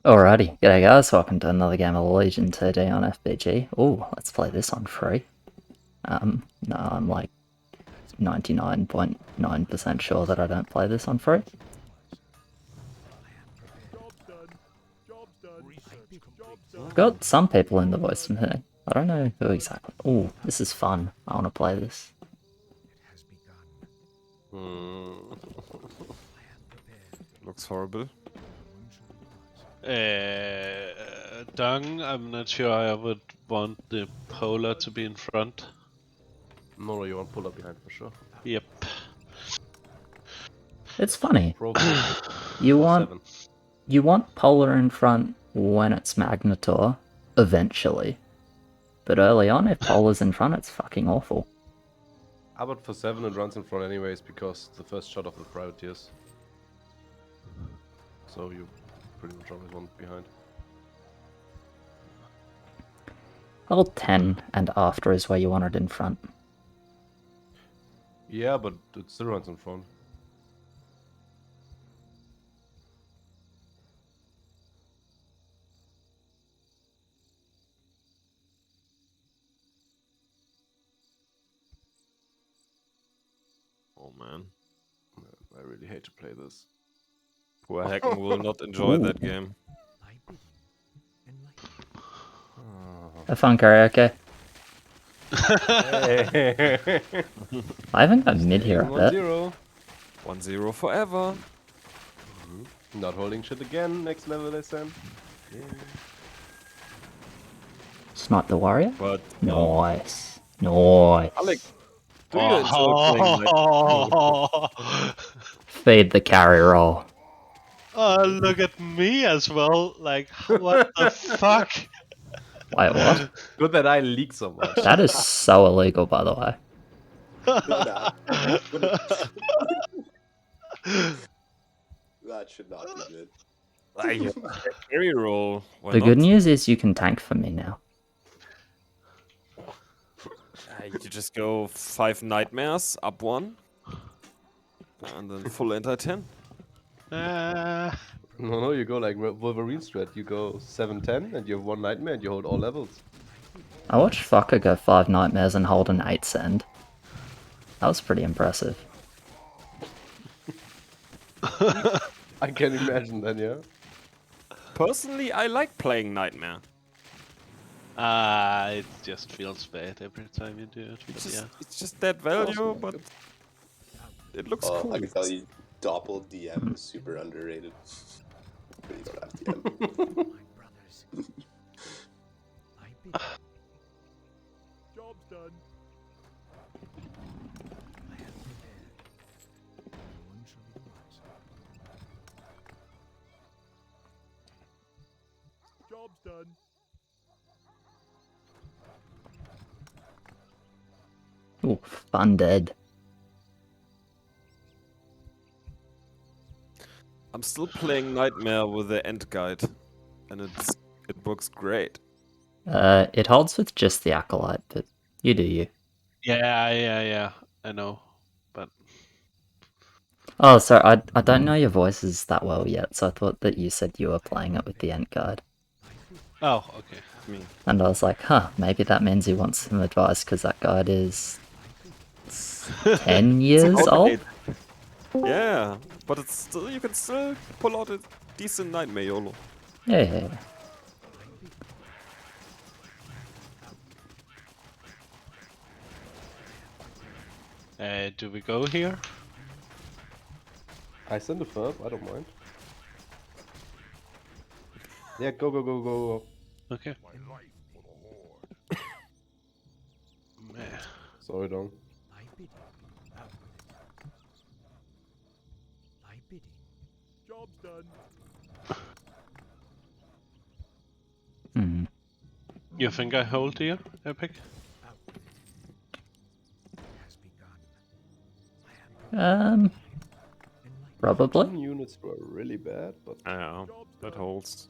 Alrighty, g'day guys, welcome to another game of Legion TD on FBG. Ooh, let's play this on free. No, I'm like 99.9% sure that I don't play this on free. Got some people in the voice from here. I don't know who exactly. Ooh, this is fun. I want to play this. Looks horrible. Dung, I'm not sure I would want the Polar to be in front. No, you want Polar behind for sure. Yep. It's funny. Pro You want Polar in front when it's Magnetor, eventually. But early on, if Polar's in front, it's fucking awful. But for 7 it runs in front anyways because the first shot of the privateers. So you pretty much always want behind. Level 10 and after is where you want it in front. Yeah, but it still runs in front. Oh man. I really hate to play this. Poor Hacken will not enjoy that game. Have fun, karaoke. Hey. I haven't got mid here, I bet. 1-0. 1-0 forever. Not holding shit again, next level they send. Yeah. Snipe the warrior? But Nice. Nice. Alec, do you enjoy playing like Feed the carry roll. Oh, look at me as well. Like, what the fuck? Wait, what? Good that I leak so much. That is so illegal, by the way. That should not be good. carry roll? Why The not? good news is you can tank for me now. You just go 5 nightmares, up 1. And then full anti-10. No, you go like Wolverine strat. You go 7-10 and you have 1 nightmare and you hold all levels. I watched Fucker go 5 nightmares and hold an 8 send. That was pretty impressive. I can imagine then, yeah. Personally, I like playing nightmare. It just feels bad every time you do it. But yeah. It's just that value, but it looks cool. I can tell you, Doppel DM is super underrated. But you don't have DM. Job's done. Job's done. Ooh, fun dead. I'm still playing Nightmare with the end guide, and it works great. It holds with just the Acolyte, but you do you. Yeah. I know. But Oh, sorry, I don't know your voices that well yet, so I thought that you said you were playing it with the end guide. oh, okay. And I was like, huh, maybe that means he wants some advice, because that guide is 10 years old? Yeah, but it's still, you can still pull out a decent Nightmare YOLO. Yeah. Do we go here? I send a furb, I don't mind. Yeah, go. Okay. Meh. Sorry, Dong. Job's done. You think I hold here, Epic? Probably. Some units were really bad, but Yeah, that holds.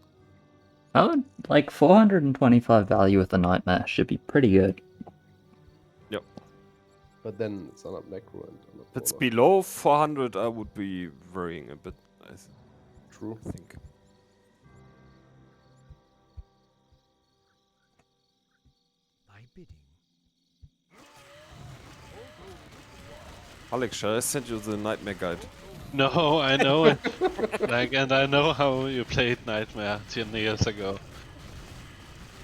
Oh, like 425 value with a Nightmare should be pretty good. Yep. but then it's on a macro and on a If it's polar. below 400, I would be worrying a bit, I True. think. bidding. Alex, shall I send you the nightmare guide? No, I know it. Like, and I know how you played Nightmare 10 years ago.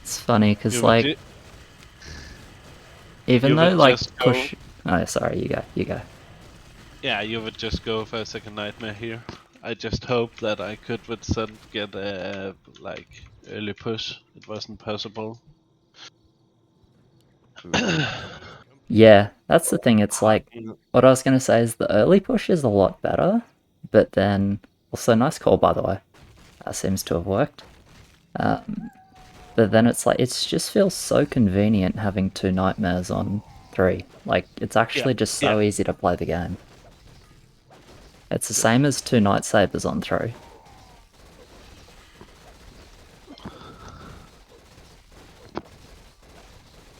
It's funny because You would, like, even you though would like just go. push. Oh, sorry. You go. Yeah, you would just go for a second Nightmare here. I just hope that I could with Sun get a like early push. It wasn't possible. Yeah, that's the thing. It's like Mm, what I was gonna say is the early push is a lot better, but then also nice call by the way. That seems to have worked. But then it's like it just feels so convenient having 2 nightmares on 3. Like it's actually just so easy to play the game. It's the same as 2 night sabers on 3.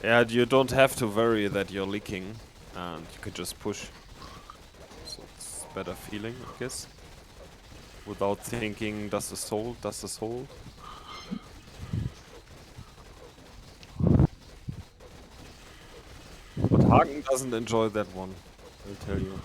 Yeah, you don't have to worry that you're leaking, and you can just push. So it's better feeling, I guess. Without thinking, does this hold? Does this hold? But Hagen doesn't enjoy that one, I'll tell you.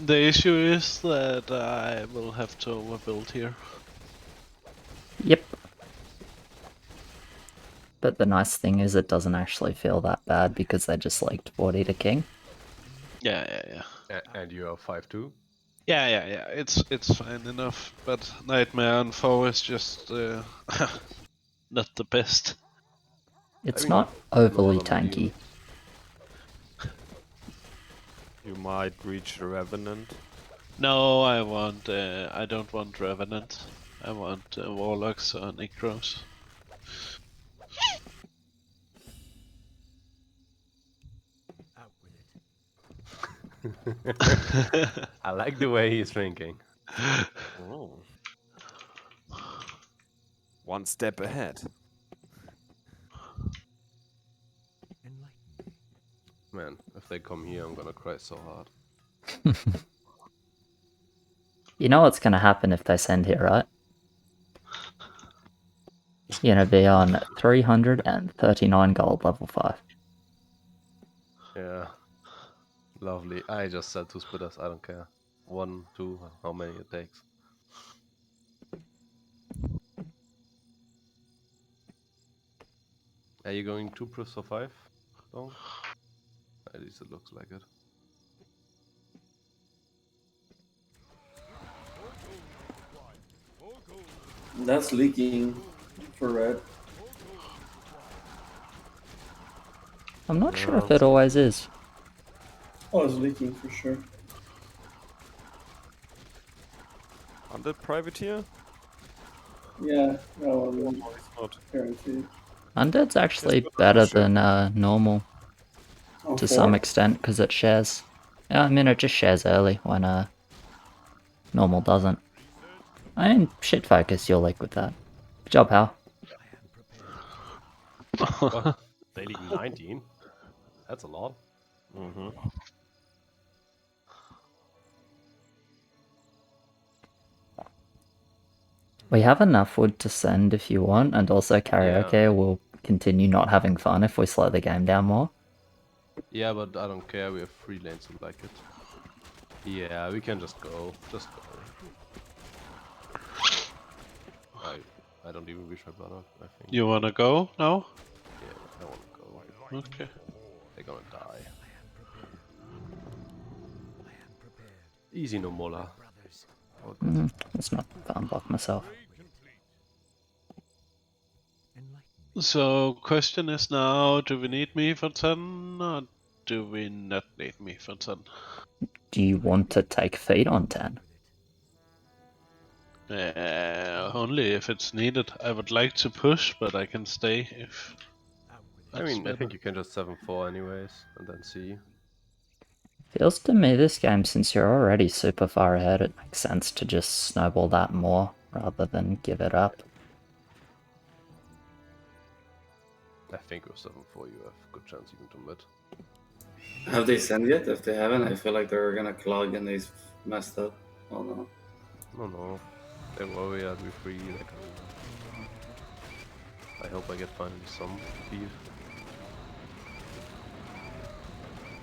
The issue is that I will have to overbuild here. Yep. But the nice thing is it doesn't actually feel that bad because they just like 40 to king. Yeah. And you are 5-2. Yeah. It's fine enough, but Nightmare on 4 is just not the best. It's I mean, not a lot overly of medium. tanky. You might reach the Revenant. No, I don't want Revenant. I want Warlocks or Necros. Out with it. I like the way he's thinking. Oh. One step ahead. Enlighten me. Man, if they come here, I'm gonna cry so hard. You know what's gonna happen if they send here, right? You're gonna be on 339 gold level 5. Yeah. Lovely. I just said 2 splitters, I don't care. 1, 2, how many it takes. Are you going 2 plus for 5? No? At least it looks like it. That's leaking for red. I'm not sure if Yeah. it always is. Oh, it's leaking for sure. Undead Privateer? Yeah, that one No, it's not. guaranteed. Undead's actually Just better push it. than normal Oh, to 4? some extent because it shares. Yeah, I mean it just shares early when normal doesn't. I mean, shit focus, you'll leak with that. Good job, Hal. What? They league 19? That's a lot. Mm-hmm. We have enough wood to send if you want, and also karaoke will continue not having fun if we slow the game down more. Yeah, but I don't care. We have 3 lanes who like it. Yeah, we can just go. Just go. I don't even wish I brought up, I think. You wanna go now? Yeah, I wanna go. Okay. They're gonna die. Easy, no mola. All good. Let's not farm block myself. So question is now, do we need me for 10 or do we not need me for 10? Do you want to take feet on 10? Only if it's needed. I would like to push, but I can stay if I that's mean, I better. think you can just 7-4 anyways, and then see. Feels to me this game, since you're already super far ahead, it makes sense to just snowball that more rather than give it up. I think with 7-4 you have good chance even to mid. Have they sent yet? If they haven't, I feel like they're gonna clog and they messed up. Oh no. No. Don't worry, I'll be free. Like, I hope I get finally some beef.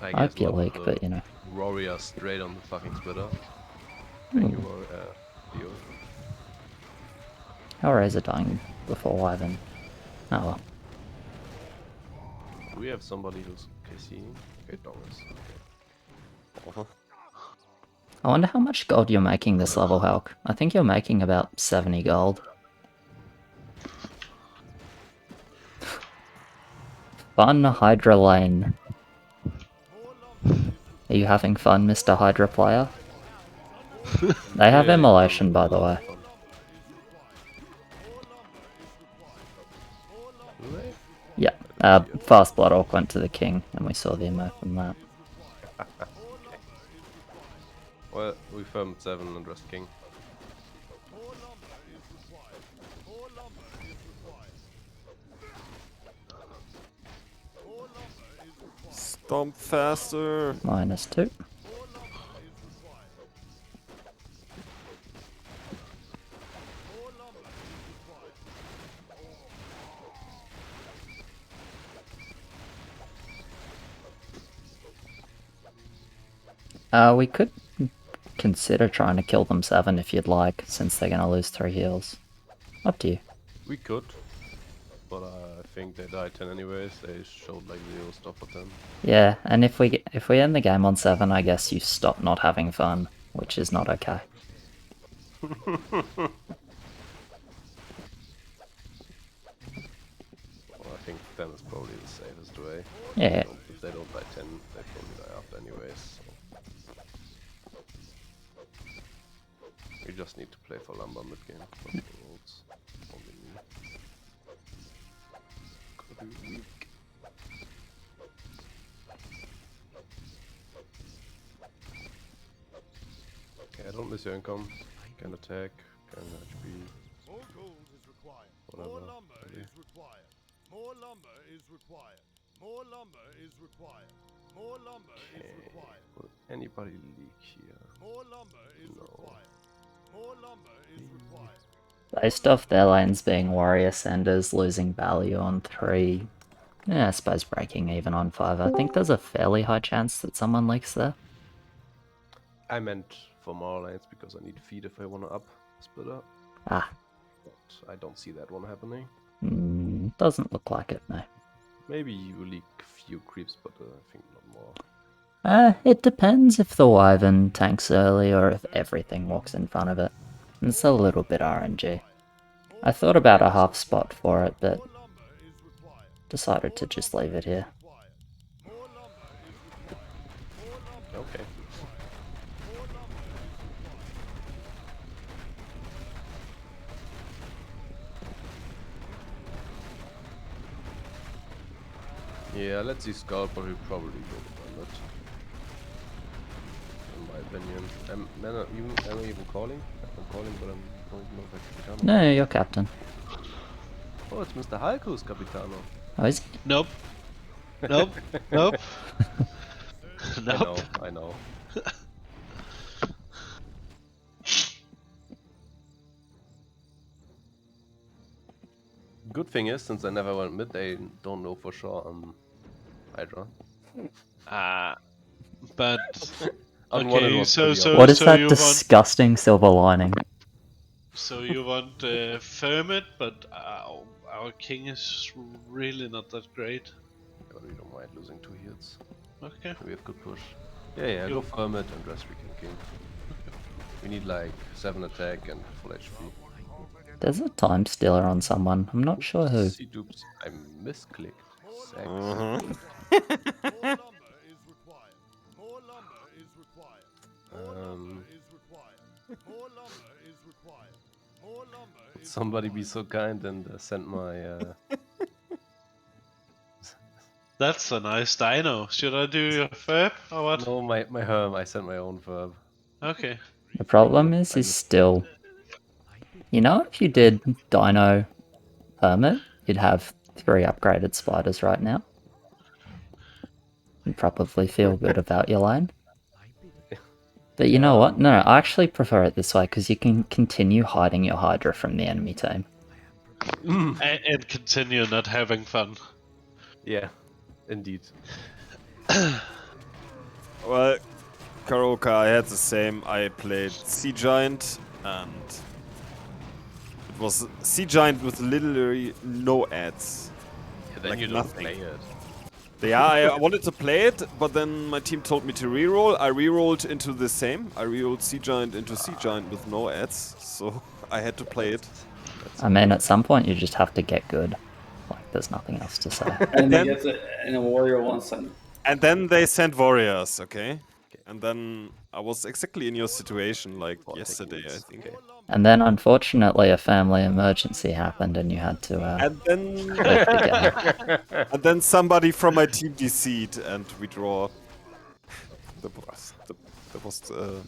I I guess hope you not leak, the but you know. warrior straight on the fucking Twitter. Hmm. Thank you, Leo. Hellraiser dying before Wyvern. Oh well. Do we have somebody who's KC? Okay, Doris. Uh-huh. I wonder how much gold you're making this level, Hulk. I think you're making about 70 gold. Fun Hydra Lane. Are you having fun, Mr. Hydra player? They have Yeah, immolation, by the way. Do they? Yeah, Fast Blood Orc went to the king, and we saw the immo from that. Well, we firmed 7 and rest king. Stomp faster. -2. We could consider trying to kill them 7 if you'd like, since they're gonna lose 3 heals. Up to you. We could, but I think they died 10 anyways. They showed like 0 stuff for 10. Yeah, and if we end the game on 7, I guess you stop not having fun, which is not okay. Well, I think 10 is probably the safest way. Yeah. If they don't die 10, they probably die after anyways. So. We just need to play for lumber mid game. Not for rolls. Only me. Gotta be weak. Okay, I don't miss your income. Can attack, can HP. More gold is required. Whatever, More lumber maybe. is required. More lumber is required. More lumber is required. More lumber is Okay. required. Will anybody leak here? More lumber is No. required. More lumber is required. Based off their lanes being warrior senders, losing value on 3, yeah, I suppose breaking even on 5. I think there's a fairly high chance that someone leaks there. I meant for more lanes because I need feed if I want to up splitter. Ah, But I don't see that one happening. doesn't look like it, no. Maybe you leak a few creeps, but I think not more. It depends if the Wyvern tanks early or if everything walks in front of it. It's a little bit RNG. I thought about a half spot for it, but decided to just leave it here. Okay. Yeah, let's see Skull, but we probably will find it. In my opinion. Am I even calling? I'm calling, but I don't know if I Capitano. No, you're captain. Oh, it's Mr. Hulk who's Capitano. Oh, is he? Nope. Nope. Nope. Nope. I know. Good thing is, since I never went mid, they don't know for sure I'm Hydra. But On one it okay, was so pretty so What is so that you disgusting silver lining? so you want Fermit, but our king is really not that great. But we don't mind losing 2 hits. Okay. We have good push. Yeah, go Firmit and rest we can king. We need like 7 attack and full HP. There's a time stealer on someone. I'm not sure who. See dupes. I misclicked. Sex. More lumber is required. More lumber is required. More lumber is required. More lumber is required. More lumber is Somebody be so kind and send my That's a nice dino. Should I do your Ferb or what? no my herm. I sent my own verb. Okay. The problem is he's still... You know, if you did Dino Hermit, you'd have 3 upgraded spiders right now. You probably feel good about your lane. But you know what? No, I actually prefer it this way because you can continue hiding your Hydra from the enemy team. And continue not having fun. Yeah, indeed. Well, Karoka, I had the same. I played Sea Giant, and it was Sea Giant with literally no ads. Yeah, then Like you nothing. don't play it. Yeah, I wanted to play it, but then my team told me to reroll. I rerolled into the same. I rerolled Sea Giant into Sea Giant with no ads, so I had to play it. I mean, at some point you just have to get good. Like, there's nothing else to say. And then- he gets it, and a warrior wants him. And then they sent warriors, okay? And then I was exactly in your situation, like yesterday, I think. Okay. And then, unfortunately, a family emergency happened and you had to And then, leave the game. and then somebody from my team DC'd and we draw. That was I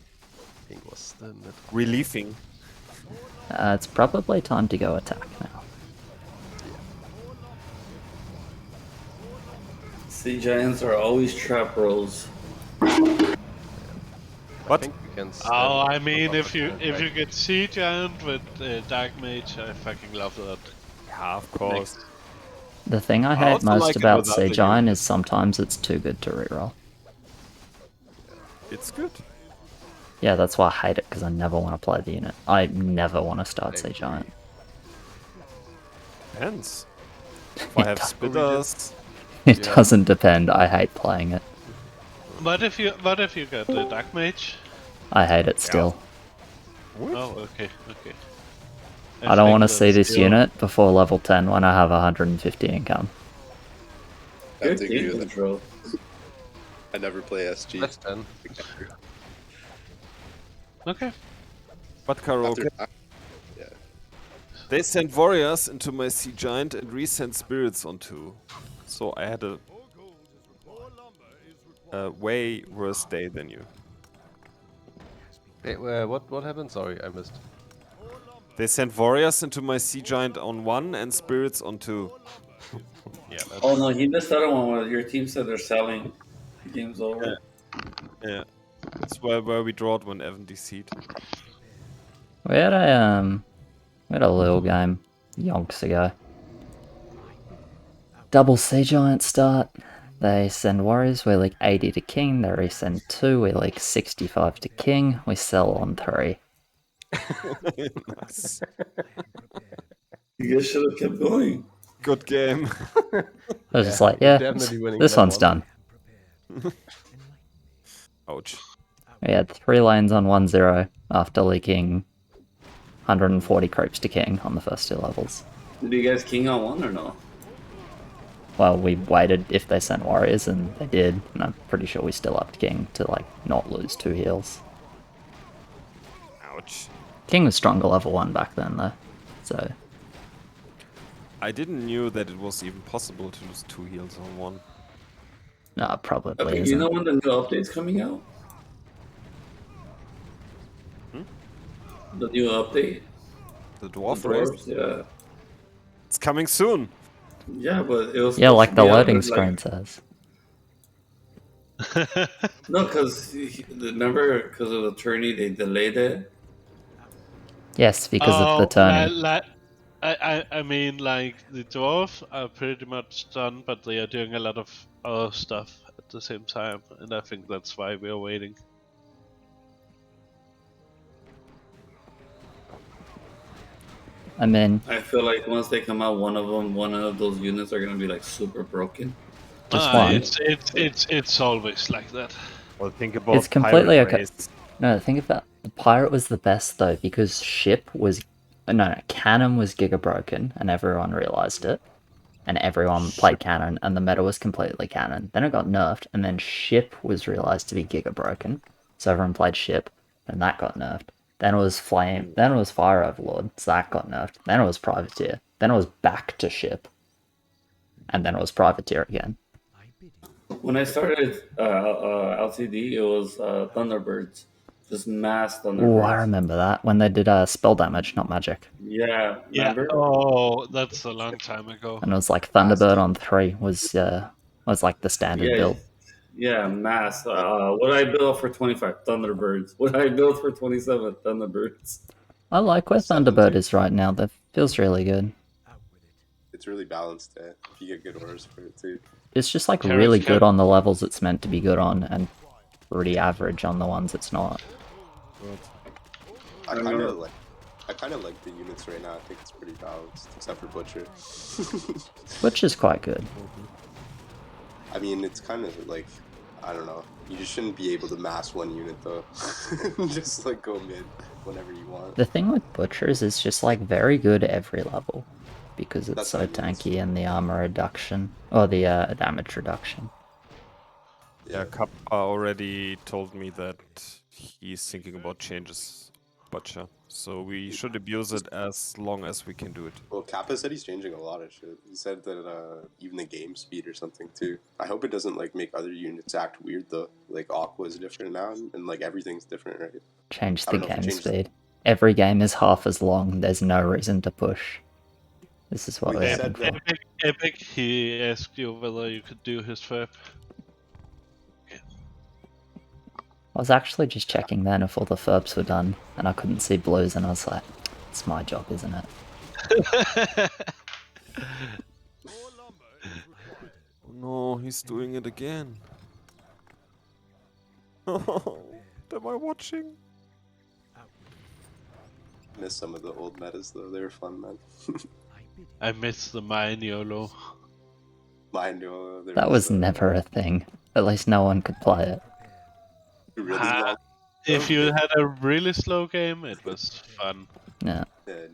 think was the mid. relieving. It's probably time to go attack now. Sea giants are always trap rolls. I But think we can Oh, I stand mean, up if you attack. get Sea Giant with Dark Mage, I fucking love that. yeah, of course. The thing I I hate also most like it about without Sea the Giant unit. is sometimes it's too good to reroll. It's good. Yeah, that's why I hate it, because I never want to play the unit. I never want to start Sea Giant. Depends. If It I have does- spitters, It Yeah. doesn't depend, I hate playing it. What if you got the Dark Mage? I hate it still. Oh, okay. I don't think want to see that's this still- unit before level 10 when I have 150 income. I have Good to agree team with it. control. I never play SG. That's 10. Okay. but Karaoke, Yeah. they sent warriors into my Sea Giant and resent spirits onto. So I had a way worse day than you. Wait, what happened? Sorry, I missed. They sent warriors into my Sea Giant on 1 and spirits on 2. Yeah. That's, Oh no, he missed that one where your team said they're selling. The game's over. Yeah. That's where we drawed when Evan DC'd. We had a little game yonks ago. Double Sea Giant start. They send warriors, we leak 80 to king, they resend 2, we leak 65 to king, we sell on 3. Nice. You guys should have kept going. Good game. I was just Yeah, like, we're yeah, definitely winning this that one's one. done. Ouch. We had 3 lanes on 1-0 after leaking 140 creeps to king on the first 2 levels. Did you guys king on one or no? Well, we waited if they sent warriors, and they did, and I'm pretty sure we still upped king to, like, not lose 2 heals. Ouch. King was stronger level 1 back then, though, so... I didn't knew that it was even possible to lose 2 heals on 1. No, it probably Okay, isn't. you know when the new update's coming out? The new update? The The dwarf race. dwarves, yeah. It's coming soon. Yeah, but it was Yeah, supposed like to the be out, loading like- screen says. No, because remember, because of the tourney, they delayed it. Yes, because of the tourney. I mean, like, the dwarf are pretty much done, but they are doing a lot of other stuff at the same time, and I think that's why we are waiting. I mean, I feel like once they come out, one of those units are gonna be like super broken. Just one. It's always like that. Well, think about It's completely pirate okay. race. No, think about the pirate was the best though because ship was no, cannon was giga broken and everyone realized it, and everyone played cannon and the meta was completely cannon. Then it got nerfed and then ship was realized to be giga broken, so everyone played ship and that got nerfed. Then it was flame. Then it was fire overlord, so that got nerfed. Then it was privateer. Then it was back to ship, and then it was privateer again. When I started LTD, it was Thunderbirds, just mass Thunderbirds. Oh, I remember that when they did spell damage, not magic. Yeah, remember? Oh, that's a long time ago. And it was like Thunderbird on 3 was like the standard Yeah, build. Yeah, mass. What did I build for 25? Thunderbirds. What did I build for 27? Thunderbirds. I like where 17. Thunderbird is right now. That feels really good. It's really balanced, eh? If you get good auras for it too. It's just like Carrot, really carrot. good on the levels it's meant to be good on, and pretty average on the ones it's not. I kind of like the units right now. I think it's pretty balanced, except for Butcher. Which is quite good. I mean, it's kind of like, I don't know. You just shouldn't be able to mass one unit though. Just like go mid whenever you want. The thing with Butchers is just like very good every level. Because it's That's so what I mean. tanky and the armor reduction. Or the damage reduction. Yeah, Kappa already told me that he's thinking about changes, Butcher. So we should abuse it as long as we can do it. Well, Kappa said he's changing a lot of shit. He said that even the game speed or something too. I hope it doesn't like make other units act weird though. Like Aqua is different now, and like everything's different, right? Change I the don't know if it game changes- speed. Every game is half as long, there's no reason to push. This is what Wait, we're he aiming said for. that- Epic, he asked you whether you could do his FEP. I was actually just checking then if all the FERPs were done, and I couldn't see blues, and I was like, it's my job, isn't it? More lumber is required. Oh no, he's doing it again. Oh, am I watching? Miss some of the old metas though. They were fun, man. I miss the mine YOLO. Mine, That was never a thing. At least no one could play it. really Ah, long. If you had a really slow game, it was fun. Yeah.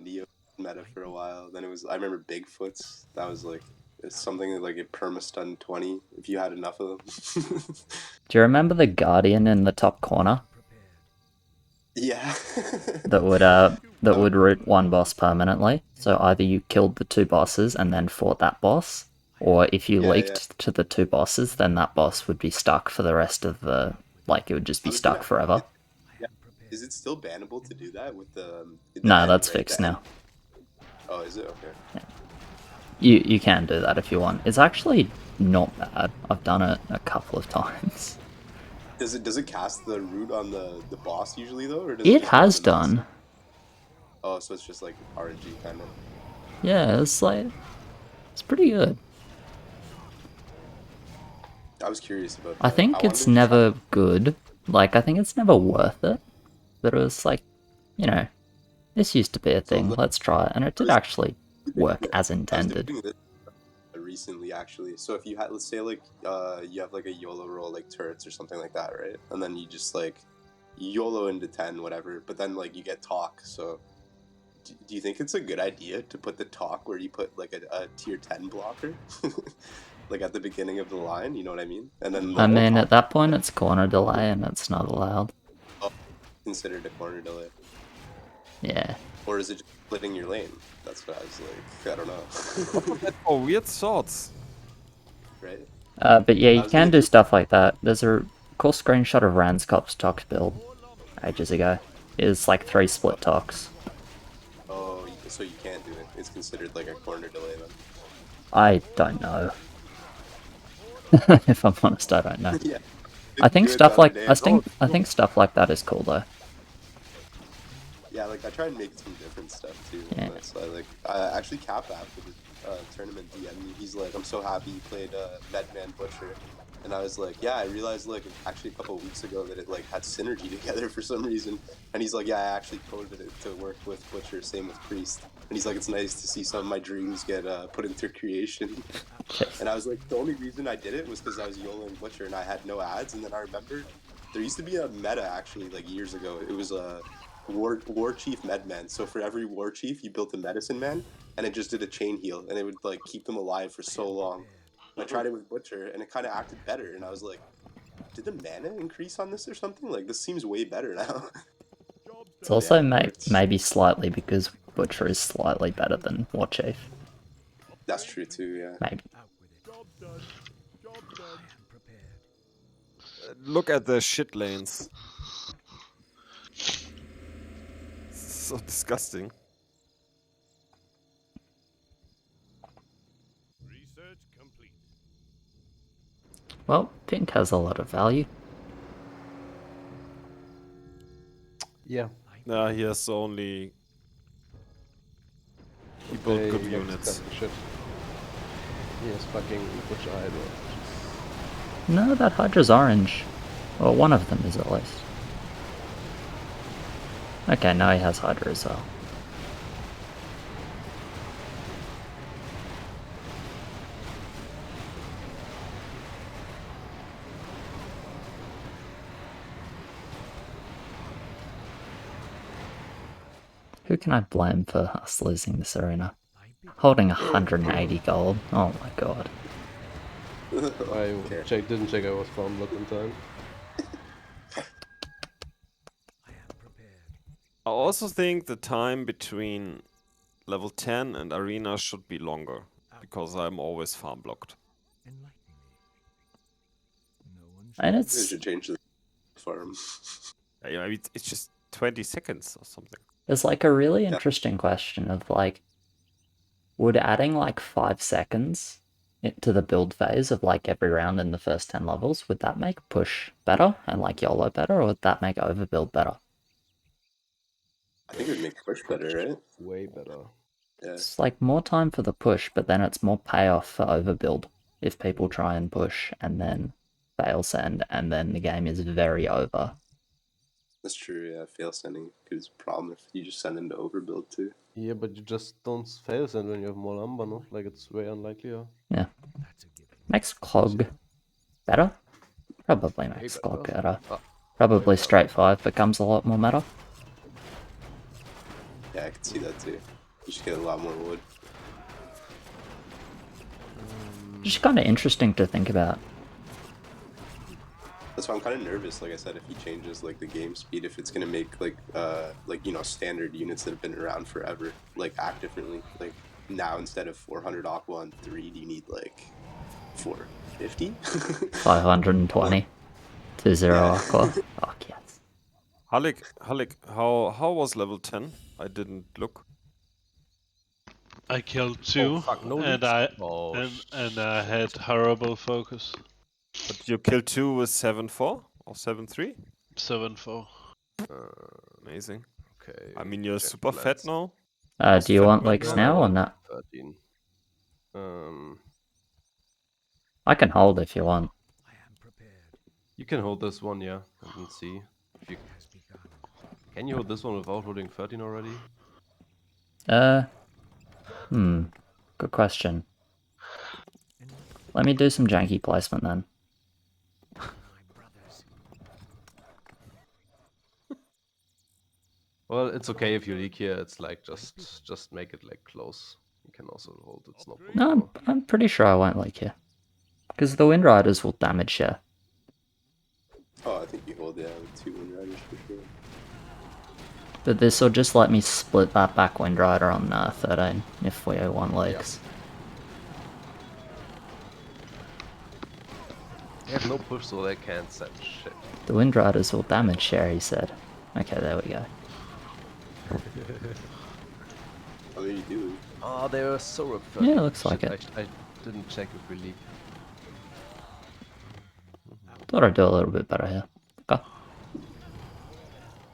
Neo meta for a while. Then it was. I remember Bigfoots. That was like it's something that like it perma-stun 20 if you had enough of them. Do you remember the Guardian in the top corner Yeah. that would root one boss permanently? So either you killed the two bosses and then fought that boss, or if you Yeah, leaked to the two bosses, then that boss would be stuck for the rest of the it would just be I was stuck gonna- forever. Yeah. Is it still bannable to do that with the? No, end, that's right? fixed The end? now. Oh, is it okay? You can do that if you want. It's actually not bad. I've done it a couple of times. Does it cast the root on the boss usually though, or does It just has go to the done. next- Oh, so it's just like RNG kind of. Yeah, it's pretty good. I was curious about. I That. think wanted it's to never good. Like, I think it's never worth it. But it was like, this used to be a thing. Let's try it. And it did actually work as I was intended. doing this recently actually. So if you had, let's say like you have like a YOLO roll like turrets or something like that, right? And then you just like YOLO into 10, whatever. But then like you get talk. So do you think it's a good idea to put the talk where you put like a tier 10 blocker? Like at the beginning of the line, you know what I mean? And then I mean, at that point, it's corner delay and it's not allowed. considered a corner delay. Yeah. Or is it just splitting your lane? That's what I was like, I don't know. Oh, weird thoughts. Right? But yeah, you was can gonna do do- stuff like that. There's a cool screenshot of Ranscop's Tox build ages ago. It's like 3 split Tox. Oh, so you can't do it. It's considered like a corner delay then. I don't know. If I'm honest, I don't know. Yeah. I think Do it stuff the like other day. I think stuff like that is cool though. Yeah, like I try and make some different stuff too. Yeah. That's actually Kappa after the tournament DM me. He's like, I'm so happy you played Medman Butcher, and I was like, yeah, I realized like actually a couple of weeks ago that it like had synergy together for some reason. And he's like, yeah, I actually coded it to work with Butcher, same with Priest. And he's like, it's nice to see some of my dreams get put into creation. And I was like, the only reason I did it was because I was YOLOing Butcher and I had no ads. And then I remembered there used to be a meta actually like years ago. It was a war chief medman. So for every war chief, you built a medicine man, and it just did a chain heal, and it would like keep them alive for so long. And I tried it with Butcher, and it kind of acted better. And I was like, did the mana increase on this or something? Like this seems way better now. It's also Yeah, maybe slightly because Butcher is slightly better than War Chief. That's true too. Yeah. Maybe. Job done. Job done. Look at the shit lanes. So disgusting. Research complete. Well, pink has a lot of value. Yeah. Nah, he has only... He built good Looks units. kinda shit. Yes, fucking Butcher Hydra. No, that Hydra's orange. Well, one of them is at least. Okay, now he has Hydra as well. Who can I blame for us losing this arena? Holding 180 gold. Oh my god. I didn't check I was farm block in time. I also think the time between level 10 and arena should be longer, because I'm always farm blocked. And They it's should change the farm. Yeah, it's just 20 seconds or something. there's like a really interesting question of like, would adding like 5 seconds to the build phase of like every round in the first 10 levels, would that make push better and like YOLO better, or would that make overbuild better? I think it would make push better, right? Way better. Yeah. It's like more time for the push, but then it's more payoff for overbuild if people try and push and then fail send and then the game is very over. That's true, yeah. Fail sending is a problem if you just send into overbuild too. Yeah, but you just don't fail send when you have more lumber, no? Like, it's way unlikely. Yeah. Makes Clog better? Probably Way makes better. Clog better. Ah, Probably better. straight 5 becomes a lot more meta. Yeah, I can see that too. You should get a lot more wood. Just kind of interesting to think about. That's why I'm kind of nervous. Like I said, if he changes like the game speed, if it's gonna make like you know, standard units that have been around forever like act differently. Like now instead of 400 aqua on 3, do you need like 450? 520 to 0 Yeah. aqua. Fuck yes. Halik, how was level 10? I didn't look. I killed 2, fuck, no and leaks? and I had horrible focus. But you killed 2 with 7-4 or 7-3? 7-4. Amazing. Okay. I mean, you're check super fat let's- now. Do you want right leaks now. now or not? 13. I can hold if you want. You can hold this one, yeah. And see. If you... Can you hold this one without holding 13 already? Good question. Let me do some janky placement then. Well, it's okay if you leak here. It's like just make it like close. You can also hold. It's no problem. No, I'm pretty sure I won't leak here. Because the Wind Riders will damage here. Oh, I think you hold, yeah, with 2 Wind Riders for sure. But this will just let me split that back Wind Rider on 13 if we want leaks. They have no push, so they can't send shit. The Wind Riders will damage share, he said. Okay, there we go. Oh, you do. Oh, they were so ripped. Yeah, it looks like Shit, it. I didn't check if we leak. Thought I'd do a little bit better here. Okay.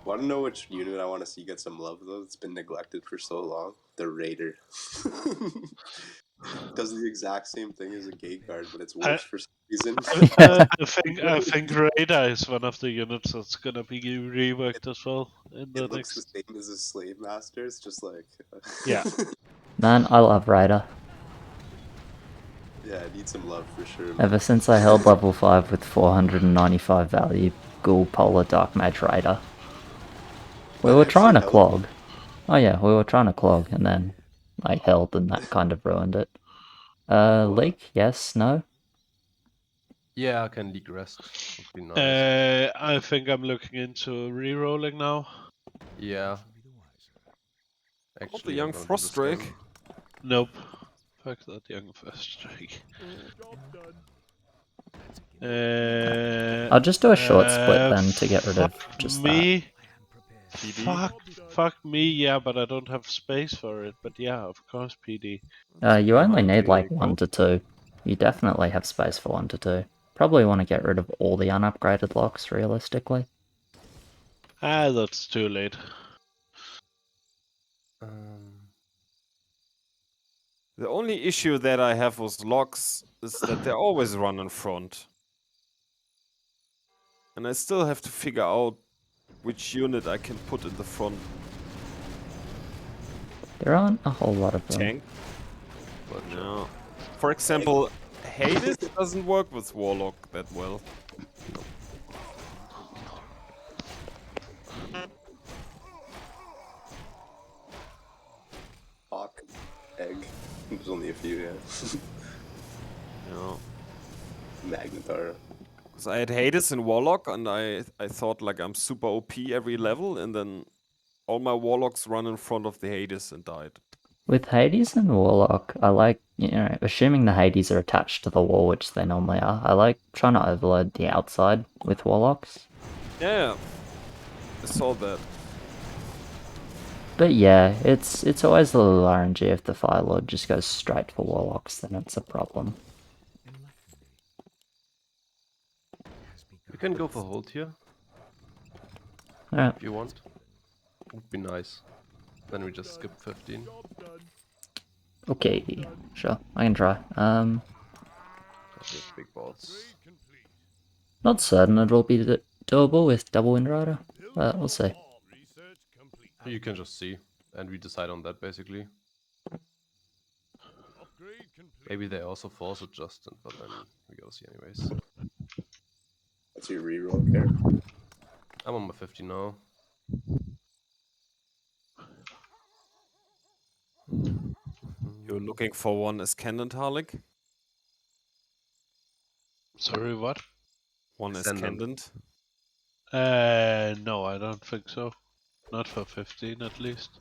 Want to know which unit I want to see get some love though? It's been neglected for so long. The Raider. Does the exact same thing as a gate guard, but it's worse for some reason. I think Radar is one of the units that's gonna be reworked as well in the It looks next. the same as a Slave Master. It's just like Yeah. Man, I love Raider. Yeah, I need some love for sure. Man. Ever since I held level 5 with 495 value, Ghoul Polar Dark Mage Raider. We were trying to clog. Oh yeah, we were trying to clog and then I held and that kind of ruined it. Leak? Yes? No? Yeah, I can leak rest. Would be nice. I think I'm looking into re-rolling now. Yeah. Hold the I'm young gonna do Frost the same. Drake. Nope. Fuck that young first strike. I'll just do a short split then to get rid of fuck just me. PD. Fuck me, yeah, but I don't have space for it. But yeah, of course, PD. that. You only need like Go. 1 to 2. You definitely have space for 1 to 2. Probably want to get rid of all the unupgraded locks, realistically. Ah, that's too late. The only issue that I have with locks is that they always run in front. And I still have to figure out which unit I can put in the front. There aren't a whole lot of them. Tank? No. For example, Hades doesn't work with Warlock that well. Hawk, egg. There's only a few, yeah. No. Magnetar. Because I had Hades and Warlock, and I thought like I'm super OP every level, and then all my Warlocks run in front of the Hades and died. With Hades and Warlock, I like, assuming the Hades are attached to the wall, which they normally are, I like trying to overload the outside with Warlocks. Yeah, I saw that. But yeah, it's always a little RNG if the Fire Lord just goes straight for Warlocks, then it's a problem. We can go for hold here Alright, if you want. Would be nice. Then we just skip 15. okay, sure, I can try. With big balls. Not certain it'll be doable with double Wind Rider, but we'll see. Research complete. You can just see, and we decide on that basically. Upgrade complete. Maybe they also force adjust, but then we gotta see anyways. What's your reroll here? I'm on my 50 now. You're looking for one Ascendant Harlic? Sorry, what? One Ascendant. Ascendant? No, I don't think so. Not for 15 at least.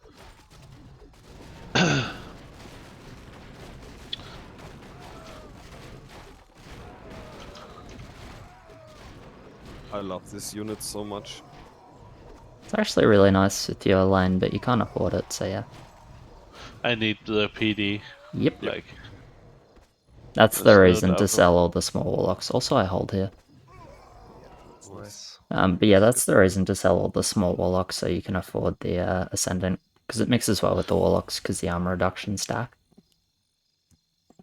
I love this unit so much. It's actually really nice with your lane, but you can't afford it, so yeah. I need the PD. Yep. Like, That's the There's no reason doubt to about sell all the small Warlocks. Also, I hold here. That's nice. But yeah, that's the reason to sell all the small Warlocks, so you can afford the Ascendant, because it mixes well with the Warlocks, because the armor reduction stack.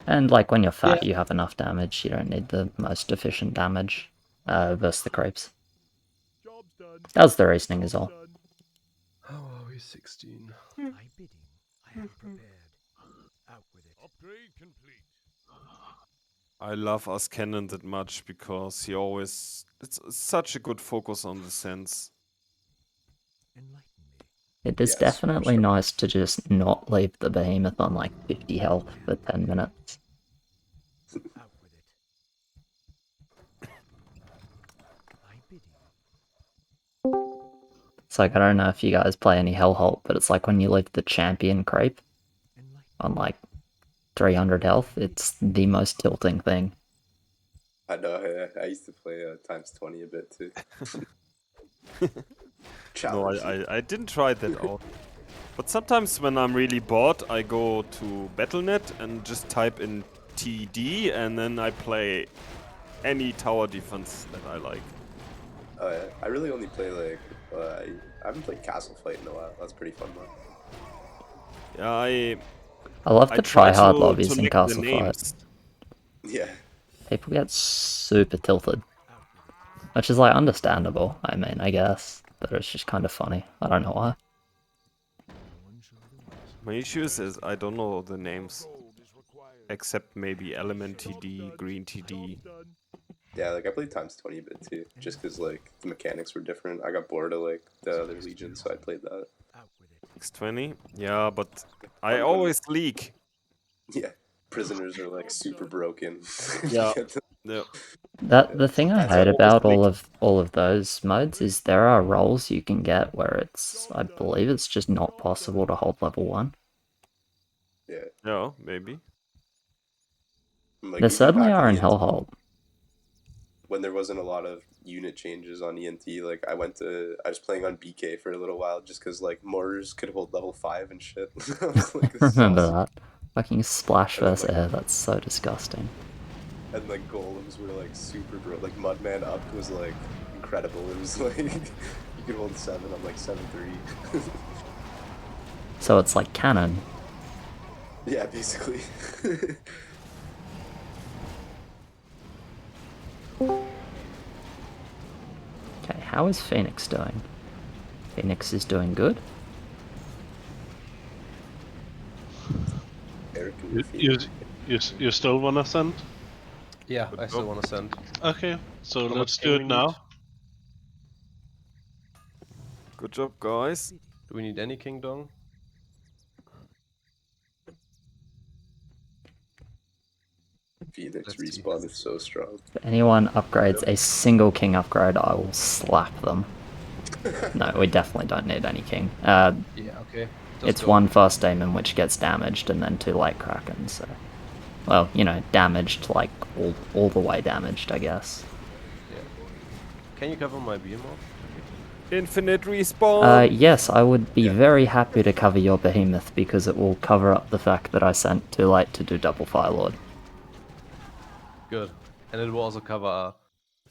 And like when you're fat, you have enough damage, you don't need the most efficient damage versus the creeps. Job's done. That was the reasoning as well. Done. How are we? 16. My bidding, I am prepared. Out with it. Upgrade complete. I love Ascendant that much because he always... It's such a good focus on the sense. Enlighten me. It is Yes, definitely sure. nice to just not leave the behemoth on like 50 health for 10 minutes. Out with it. My bidding. It's like, I don't know if you guys play any Hellholt, but it's like when you leave the champion creep Enlighten. on like 300 health, it's the most tilting thing. I know, yeah. I used to play times 20 a bit too. No, Challenge. I didn't try that out. But sometimes when I'm really bored, I go to Battle.net and just type in TD, and then I play any tower defense that I like. Oh yeah, I really only play like I haven't played Castle Fight in a while. That's pretty fun though. Yeah, I love I the try try-hard to lobbies in lick the Castle Fight. names. Yeah, People get super tilted. Which is like understandable, I mean, I guess. But it's just kind of funny. I don't know why. My issue is I don't know the names. Except maybe Element TD, Green TD. yeah. Like I played times 20 a bit too, just because like the mechanics were different. I got bored of like the other legions, so I played that. Out with it. X20? Yeah, but I always leak. Yeah, prisoners are like super broken. Yeah. Yeah. The thing I That's hate always about leaking. all of those modes is there are roles you can get where it's, I believe it's just not possible to hold level 1. Yeah, Yeah, maybe. like There even certainly back are in ENT, Hellhold. when there wasn't a lot of unit changes on ENT. Like I was playing on BK for a little while just because like mortars could hold level 5 and shit. I was like, this is Remember awesome. that. Fucking splash And then, versus like, air, that's so disgusting. and like golems were like super broke. Like Mudman up was like incredible. It was like you could hold 7 on like 7-3. So it's like canon. Yeah, basically. Okay, how is Phoenix doing? Phoenix is doing good. Eric and You, Phoenix. you still wanna send? Yeah, I still want to send. Okay, so How let's much do king it we now. need? Good job, guys. Do we need any king dong? Phoenix Let's see. respawn is so strong. If anyone upgrades a single king upgrade, I will slap them. No, we definitely don't need any king. Yeah, okay. Just It's go. one fast demon which gets damaged and then 2 light kraken, so... Well, you know, damaged, like, all the way damaged, I guess. Yeah. Can you cover my behemoth? Infinite respawn. Yes, I would be very happy to cover your behemoth because it will cover up the fact that I sent 2 light to do double Fire Lord. Good. And it will also cover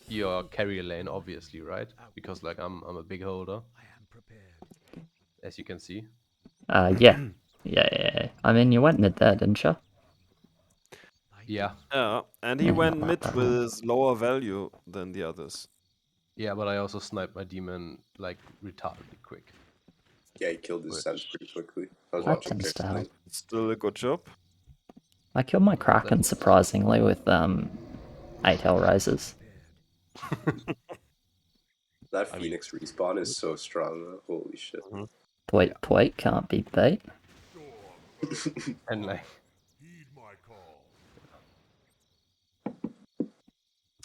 your carry lane, obviously, right? Because like I'm a big holder, I am prepared. as you can see. Yeah. Yeah. I mean, you went mid there, didn't you? Yeah. Yeah, and he Yeah, went not mid bad. with lower value than the others. Yeah, but I also sniped my demon like retardedly quick. Yeah, he killed his Which- sense pretty quickly. I was That watching tends to Pixel. help. Still a good job. I killed my Kraken surprisingly with 8 Hellraisers. That Phoenix respawn is so strong though. Holy shit. Tweet can't be beat. And like Heed my call.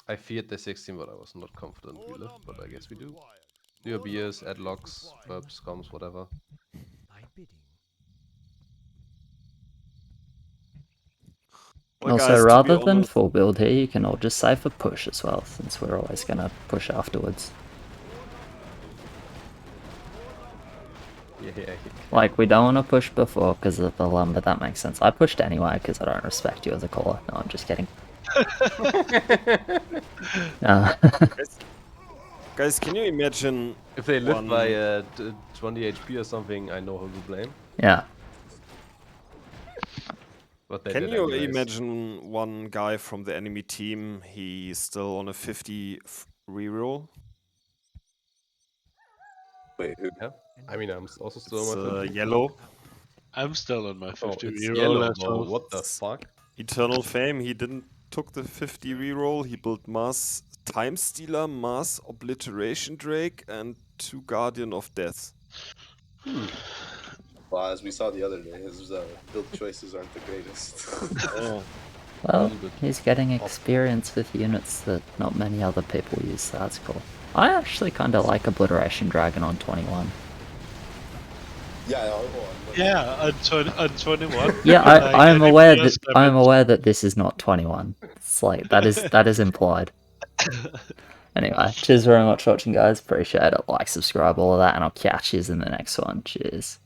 I feared the 16, but I was not confident we live, but I guess we do. Do your beers, add locks, burps, comms, whatever. Thy bidding. Well, Also, guys, to be rather than honest, full build here, you can all just save for push as well, since we're always gonna push afterwards. Yeah. Like, we don't want to push before because of the lumber, that makes sense. I pushed anyway because I don't respect you as a caller. No, I'm just kidding. guys, can you imagine If they live one- by 20 HP or something, I know who to blame. Yeah. But they Can did you anyways. imagine one guy from the enemy team, he's still on a 50 reroll? Wait, who? Yeah. I mean, I'm also still It's on my 50. yellow. I'm still on my 50 it's reroll yellow, as bro. well. What the fuck? Eternal Fame, he didn't took the 50 reroll, he built Mass Time Stealer, Mass Obliteration Drake, and 2 Guardian of Death. Well, as we saw the other day, his build choices aren't the greatest. Yeah. Well, little bit he's getting experience with units that not many other people use, so that's cool. I actually kind of like Obliteration Dragon on 21. Yeah, hold on. Yeah, on 21. Yeah, Like, I'm any aware burst that I'm damage. aware that this is not 21. It's like that is implied. Anyway, cheers very much for watching, guys. Appreciate it. Like, subscribe, all of that, and I'll catch you in the next one. Cheers.